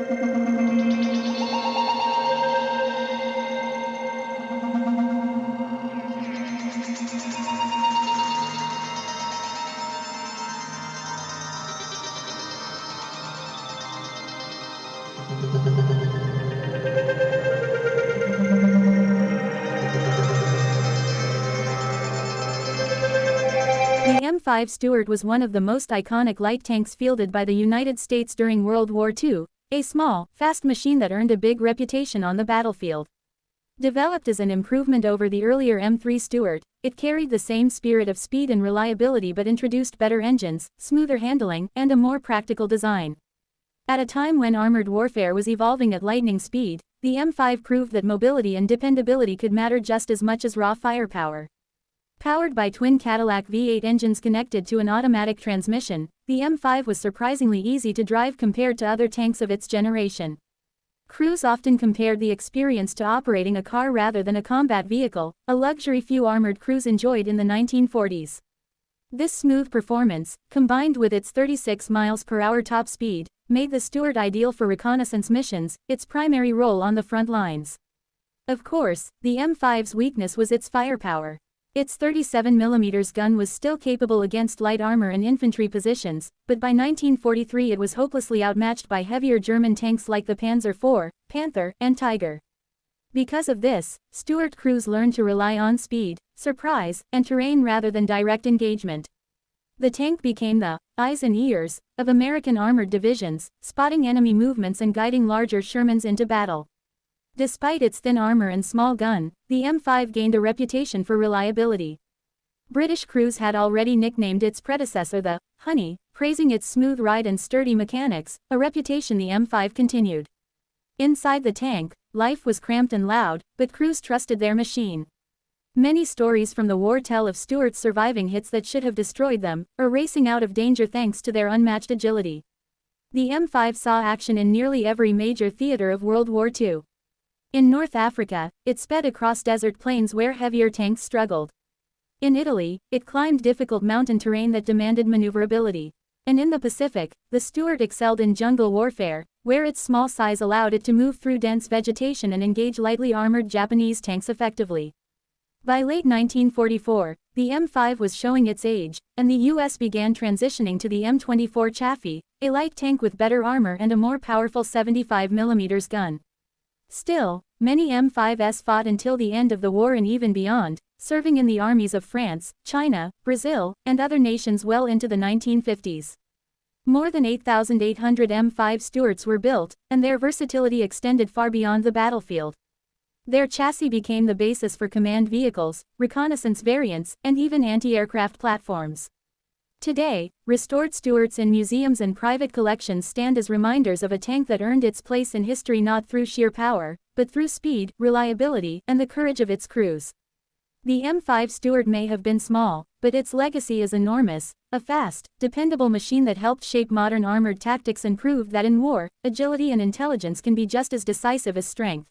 The M5 Stuart was one of the most iconic light tanks fielded by the United States during World War II, a small, fast machine that earned a big reputation on the battlefield. Developed as an improvement over the earlier M3 Stuart, it carried the same spirit of speed and reliability but introduced better engines, smoother handling, and a more practical design. At a time when armored warfare was evolving at lightning speed, the M5 proved that mobility and dependability could matter just as much as raw firepower. Powered by twin Cadillac V8 engines connected to an automatic transmission, the M5 was surprisingly easy to drive compared to other tanks of its generation. Crews often compared the experience to operating a car rather than a combat vehicle, a luxury few armored crews enjoyed in the 1940s. This smooth performance, combined with its 36 miles per hour top speed, made the Stuart ideal for reconnaissance missions, its primary role on the front lines. Of course, the M5's weakness was its firepower. Its 37mm gun was still capable against light armor and infantry positions, but by 1943 it was hopelessly outmatched by heavier German tanks like the Panzer IV, Panther, and Tiger. Because of this, Stuart crews learned to rely on speed, surprise, and terrain rather than direct engagement. The tank became the eyes and ears of American armored divisions, spotting enemy movements and guiding larger Shermans into battle. Despite its thin armor and small gun, the M5 gained a reputation for reliability. British crews had already nicknamed its predecessor the Honey, praising its smooth ride and sturdy mechanics, a reputation the M5 continued. Inside the tank, life was cramped and loud, but crews trusted their machine. Many stories from the war tell of Stuart's surviving hits that should have destroyed them, or racing out of danger thanks to their unmatched agility. The M5 saw action in nearly every major theater of World War II. In North Africa, it sped across desert plains where heavier tanks struggled. In Italy, it climbed difficult mountain terrain that demanded maneuverability. And in the Pacific, the Stuart excelled in jungle warfare, where its small size allowed it to move through dense vegetation and engage lightly armored Japanese tanks effectively. By late 1944, the M5 was showing its age, and the US began transitioning to the M24 Chaffee, a light tank with better armor and a more powerful 75mm gun. Still, many M5s fought until the end of the war and even beyond, serving in the armies of France, China, Brazil, and other nations well into the 1950s. More than 8,800 M5 Stuarts were built, and their versatility extended far beyond the battlefield. Their chassis became the basis for command vehicles, reconnaissance variants, and even anti-aircraft platforms. Today, restored Stuarts in museums and private collections stand as reminders of a tank that earned its place in history not through sheer power, but through speed, reliability, and the courage of its crews. The M5 Stuart may have been small, but its legacy is enormous, a fast, dependable machine that helped shape modern armored tactics and proved that in war, agility and intelligence can be just as decisive as strength.